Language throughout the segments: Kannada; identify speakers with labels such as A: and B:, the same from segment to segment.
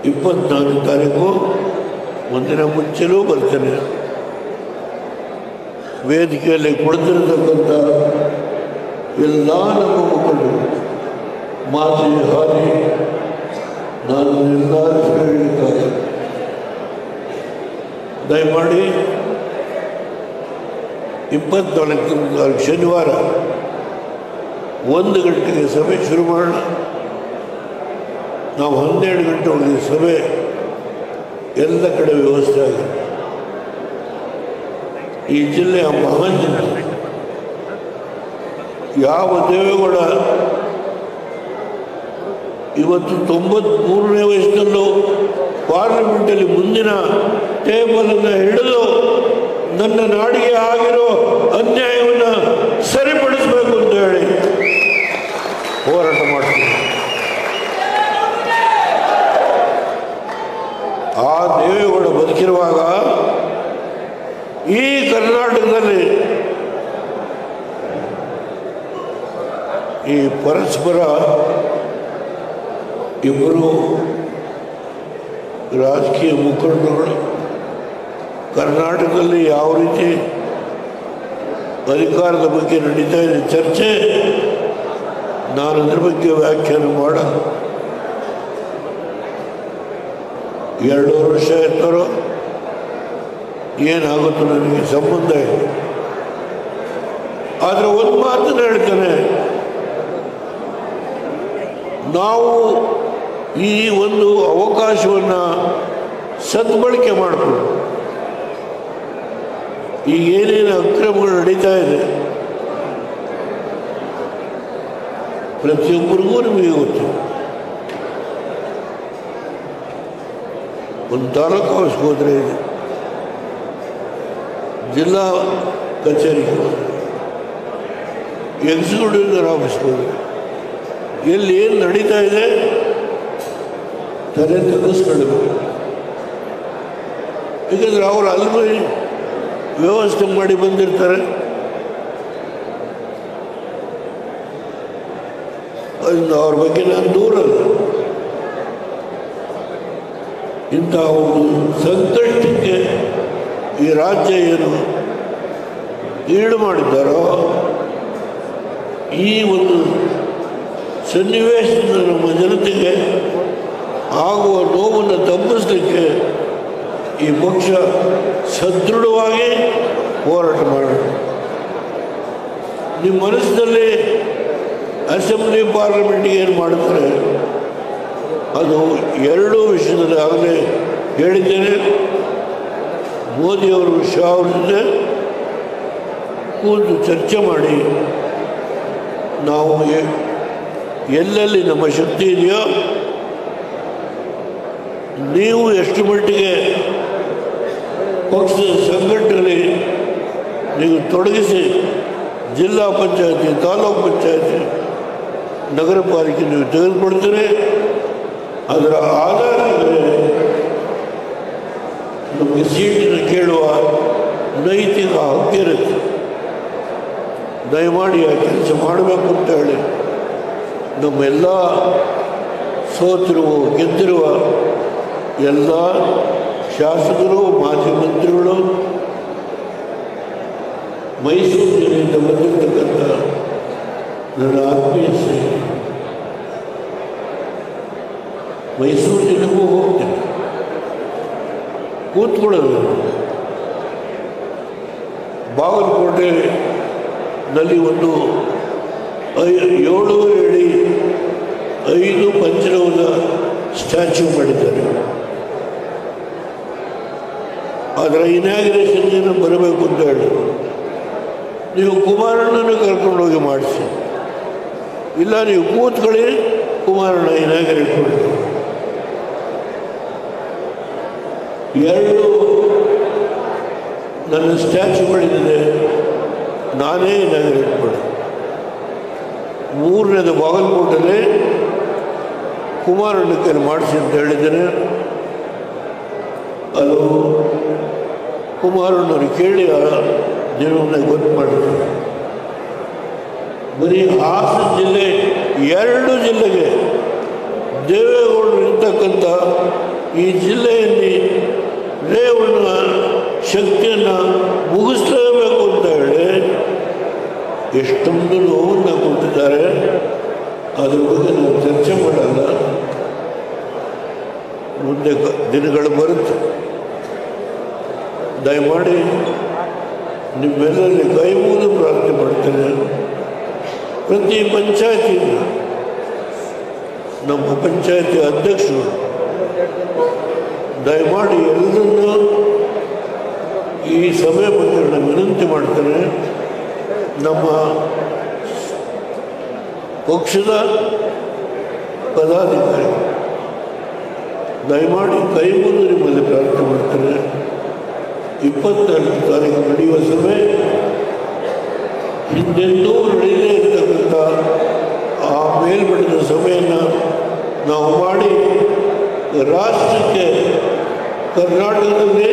A: 24 ತಾರೀಕು ಒಂದಿನ ಮುಂಚೆನೂ ಬರ್ತೇನೆ. ವೇದಿಕೆಯಲ್ಲಿ ಕುಳಿತಿರತಕ್ಕಂಥ ಎಲ್ಲ ನಮ್ಮ ಮಕ್ಕಳು ಮಾತಿ ಹಾದಿ ನಾನು ನಿರ್ಧಾರಿಸಬೇಕಾಗಿ ದಯಮಾಡಿ 24 ಶನಿವಾರ 1 ಗಂಟೆಗೆ ಸಭೆ ಶುರು ಮಾಡೋಣ. ನಾವು 12 ಗಂಟೆ ಒಳಗೆ ಸಭೆ ಎಲ್ಲ ಕಡೆ ವ್ಯವಸ್ಥೆ ಆಗಿದೆ. ಈ ಜಿಲ್ಲೆಯ ಮಹಾನ್ ಜಿಲ್ಲೆ. ಯಾವ ದೇವೇಗೌಡ ಇವತ್ತು 93ನೇ ವಯಸ್ಸಿನಲ್ಲೂ ಪಾರ್ಲಿಮೆಂಟಲ್ಲಿ ಮುಂದಿನ ಟೇಬಲನ್ನು ಹಿಡಿದು ನನ್ನ ನಾಡಿಗೆ ಆಗಿರೋ ಅನ್ಯಾಯವನ್ನು ಸರಿಪಡಿಸಬೇಕು ಅಂತ ಹೇಳಿ ಹೋರಾಟ ಮಾಡ್ತೀನಿ. ಆ ದೇವೇಗೌಡ ಬದುಕಿರುವಾಗ ಈ ಕರ್ನಾಟಕದಲ್ಲಿ ಈ ಪರಸ್ಪರ ಇಬ್ಬರು ರಾಜಕೀಯ ಮುಖಂಡರುಗಳು ಕರ್ನಾಟಕದಲ್ಲಿ ಯಾವ ರೀತಿ ಅಧಿಕಾರದ ಬಗ್ಗೆ ನಡೀತಾ ಇದೆ ಚರ್ಚೆ, ನಾನು ಅದರ ಬಗ್ಗೆ ವ್ಯಾಖ್ಯಾನ ಮಾಡ 2 ವರ್ಷ ಇರ್ತಾರೋ ಏನಾಗುತ್ತೋ ನನಗೆ ಸಂಬಂಧ ಇದೆ. ಆದರೆ ಒಂದು ಮಾತನ್ನು ಹೇಳ್ತಾನೆ, ನಾವು ಈ ಒಂದು ಅವಕಾಶವನ್ನು ಸದ್ಬಳಕೆ ಮಾಡಿಕೊಂಡು ಈಗ ಏನೇನು ಅಕ್ರಮಗಳು ನಡೀತಾ ಇದೆ ಪ್ರತಿಯೊಬ್ಬರಿಗೂ ನಿಮಗೆ ಗೊತ್ತು. ಒಂದು ತಾಲೂಕು ಆಫೀಸ್ಗೆ ಹೋದರೆ ಇದೆ, ಜಿಲ್ಲಾ ಕಚೇರಿಗೆ ಹೋದರೆ, ಎಕ್ಸಿಕ್ಯೂಟಿವ್ ಆಫೀಸ್ಗೆ ಹೋದರೆ, ಎಲ್ಲಿ ಏನು ನಡೀತಾ ಇದೆ ತಲೆ ತೆಗೆಸ್ಕೊಳ್ಬೇಕು. ಯಾಕಂದರೆ ಅವರು ಅಲ್ಲಿ ವ್ಯವಸ್ಥೆ ಮಾಡಿ ಬಂದಿರ್ತಾರೆ. ಅದರಿಂದ ಅವ್ರ ಬಗ್ಗೆ ನಾನು ದೂರಲ್ಲ. ಇಂಥ ಒಂದು ಸಂಕಷ್ಟಕ್ಕೆ ಈ ರಾಜ್ಯ ಏನು ಈಡು ಮಾಡಿದ್ದಾರೋ ಈ ಒಂದು ಸನ್ನಿವೇಶದಿಂದ ನಮ್ಮ ಜನತೆಗೆ ಆಗುವ ನೋವನ್ನು ತಪ್ಪಿಸಲಿಕ್ಕೆ ಈ ಪಕ್ಷ ಸದೃಢವಾಗಿ ಹೋರಾಟ ಮಾಡೋಣ. ನಿಮ್ಮ ಮನಸ್ಸಿನಲ್ಲಿ ಅಸೆಂಬ್ಲಿ ಪಾರ್ಲಿಮೆಂಟಿಗೆ ಏನು ಮಾಡುತ್ತಾರೆ ಅದು 2 ವಿಷಯದಲ್ಲಿ ಆಗಲೇ ಹೇಳಿದ್ದೇನೆ. ಮೋದಿಯವರು ಶಾ ಅವ್ರ ಜೊತೆ ಕೂತು ಚರ್ಚೆ ಮಾಡಿ ನಾವು ಎಲ್ಲೆಲ್ಲಿ ನಮ್ಮ ಶಕ್ತಿ ಇದೆಯೋ ನೀವು ಎಷ್ಟು ಮಟ್ಟಿಗೆ ಪಕ್ಷದ ಸಂಘಟನೆಯಲ್ಲಿ ನೀವು ತೊಡಗಿಸಿ ಜಿಲ್ಲಾ ಪಂಚಾಯತಿ, ತಾಲೂಕು ಪಂಚಾಯತಿ, ನಗರ ಪಾಲಿಕೆ ನೀವು ತೆಗೆದುಕೊಳ್ತೀರಿ. ಅದರ ಆಧಾರದ ಮೇಲೆ ನಮಗೆ ಸೀಟನ್ನು ಕೇಳುವ ನೈತಿಕ ಹಕ್ಕಿರುತ್ತೆ. ದಯಮಾಡಿ ಆ ಕೆಲಸ ಮಾಡಬೇಕು ಅಂತ ಹೇಳಿ ನಮ್ಮೆಲ್ಲ ಸೋತಿರುವ ಗೆದ್ದಿರುವ ಎಲ್ಲ ಶಾಸಕರು, ಮಾಜಿ ಮಂತ್ರಿಗಳು, ಮೈಸೂರು ಜಿಲ್ಲೆಯಿಂದ ಬಂದಿರತಕ್ಕಂಥ ನನ್ನ ಆತ್ಮೀಯ ಸ್ನೇಹಿತರು, ಮೈಸೂರು ಜಿಲ್ಲೆಗೂ ಹೋಗ್ತೇನೆ, ಕೂತ್ಕೊಳ್ಳೋದು. ಬಾಗಲಕೋಟೆನಲ್ಲಿ ಒಂದು 7 ಅಡಿ 5 ಪಂಚರವನ ಸ್ಟ್ಯಾಚ್ಯೂ ಮಾಡಿದ್ದಾರೆ. ಅದರ ಇನಾಗ್ರೇಷನ್ ದಿನ ಬರಬೇಕು ಅಂತ ಹೇಳಿ ನೀವು ಕುಮಾರಣ್ಣನ ಕರ್ಕೊಂಡೋಗಿ ಮಾಡಿಸಿ, ಇಲ್ಲ ನೀವು ಕೂತ್ಕೊಳ್ಳಿ, ಕುಮಾರಣ್ಣ ಇನಾಗ್ರೇಟ್ ಮಾಡಿ. 2 ನನ್ನ ಸ್ಟ್ಯಾಚ್ಯೂ ಮಾಡಿದ್ದೆ, ನಾನೇ ಇನಾಗ್ರೇಟ್ ಮಾಡಿ. 3ನೇದು ಬಾಗಲಕೋಟೆಯಲ್ಲಿ ಕುಮಾರಣ್ಣ ಕೈಲಿ ಮಾಡಿಸಿ ಅಂತ ಹೇಳಿದ್ದೇನೆ. ಅದು ಕುಮಾರಣ್ಣವ್ರು ಕೇಳಿ ಜನವನ್ನ ಗೊತ್ತು ಮಾಡಿದ್ರು. ಬರೀ ಹಾಸನ ಜಿಲ್ಲೆ 2 ಜಿಲ್ಲೆಗೆ ದೇವೇಗೌಡರು ಇರ್ತಕ್ಕಂಥ ಈ ಜಿಲ್ಲೆಯಲ್ಲಿ ರೇವಣ್ಣ ಶಕ್ತಿಯನ್ನು ಮುಗಿಸಲೇಬೇಕು ಅಂತ ಹೇಳಿ ಎಷ್ಟೊಂದು ನೋವನ್ನು ಕೊಟ್ಟಿದ್ದಾರೆ. ಅದ್ರ ಬಗ್ಗೆ ನಾವು ಚರ್ಚೆ ಮಾಡಲ್ಲ. ಮುಂದೆ ದಿನಗಳು ಬರುತ್ತೆ. ದಯಮಾಡಿ ನಿಮ್ಮೆಲ್ಲರಲ್ಲಿ ಕೈ ಮುಗಿದು ಪ್ರಾರ್ಥನೆ ಮಾಡ್ತೇನೆ. ಪ್ರತಿ ಪಂಚಾಯತಿಯಿಂದ ನಮ್ಮ ಪಂಚಾಯತಿ ಅಧ್ಯಕ್ಷರು ದಯಮಾಡಿ ಎಲ್ಲರನ್ನೂ ಈ ಸಮಯ ಬಗ್ಗೆ ನಾನು ವಿನಂತಿ ಮಾಡ್ತೇನೆ. ನಮ್ಮ ಪಕ್ಷದ ಪದಾಧಿಕಾರಿ ದಯಮಾಡಿ ಕೈ ಮುಗಿದು ನಿಮ್ಮಲ್ಲಿ ಪ್ರಾರ್ಥನೆ ಮಾಡ್ತೇನೆ. 24 ತಾರೀಕು ನಡೆಯುವ ಸಭೆ ಹಿಂದೆಂದೂ ನಡೆಯದೇ ಇರತಕ್ಕಂಥ ಆ ಮೇಲ್ಮಟ್ಟದ ಸಭೆಯನ್ನು ನಾವು ಮಾಡಿ ರಾಷ್ಟ್ರಕ್ಕೆ ಕರ್ನಾಟಕದಲ್ಲಿ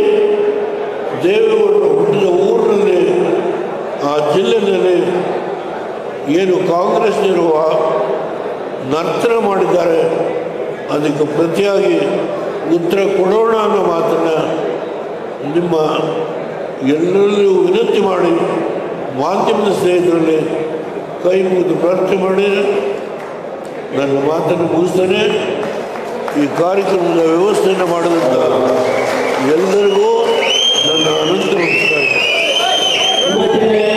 A: ದೇವೇಗೌಡರು ಹುಟ್ಟಿದ ಊರಿನಲ್ಲಿ ಆ ಜಿಲ್ಲೆಯಲ್ಲಿ ಏನು ಕಾಂಗ್ರೆಸ್ನಿರುವ ನರ್ತನ ಮಾಡಿದ್ದಾರೆ ಅದಕ್ಕೆ ಪ್ರತಿಯಾಗಿ ಉತ್ತರ ಕೊಡೋಣ ಅನ್ನೋ ಮಾತನ್ನು ನಿಮ್ಮ ಎಲ್ಲರಲ್ಲೂ ವಿನಂತಿ ಮಾಡಿ ಮಾಧ್ಯಮದ ಸ್ನೇಹಿತರಲ್ಲಿ ಕೈ ಮುಗಿದು ಪ್ರಾರ್ಥನೆ ಮಾಡಿ ನನ್ನ ಮಾತನ್ನು ಮುಗಿಸ್ತೇನೆ. ಈ ಕಾರ್ಯಕ್ರಮದ ವ್ಯವಸ್ಥೆಯನ್ನು ಮಾಡಿದಂಥ ಎಲ್ಲರಿಗೂ ನನ್ನ ಅನಂತ ನಮಸ್ಕಾರ.